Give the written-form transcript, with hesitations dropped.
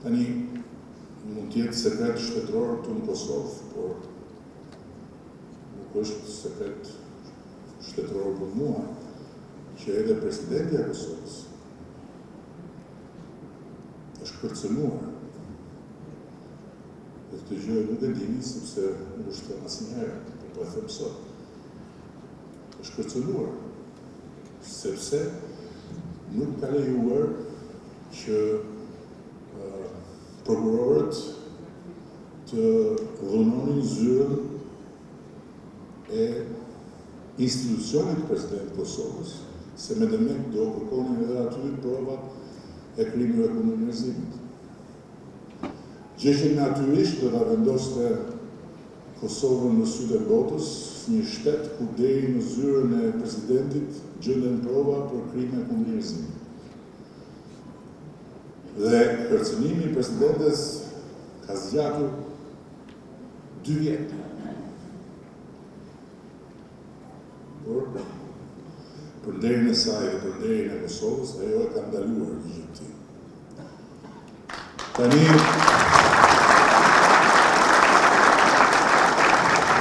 Tani, mund t'jetë sekret shtetëror këtu në Kosovë, por nuk është sekret shtetëror për mua, që edhe presidenti e Kosovës është kërcënuar. Dhe këtë gjë nuk e dini, sepse nuk është thënë asnjëherë, por po e them sot. Është kërcënuar, sepse nuk ka lejuar që prokurorët të dhunonin zyrën e institucionit president Kosovës, se me demek do kërkonin edhe aty provat e krimeve kundër njerëzimit. Gjë që natyrisht do ta vendoste Kosovën në sytë e botës, një shtet ku deri në zyrën e presidentit gjenden prova për krime kundër njerëzimit. Dhe kërcënimi i presidentes ka zgjatur 2 vjet. Por për nderin e saj dhe për nderin e Kosovës, ajo e ka ndaluar ligjin tim. Tani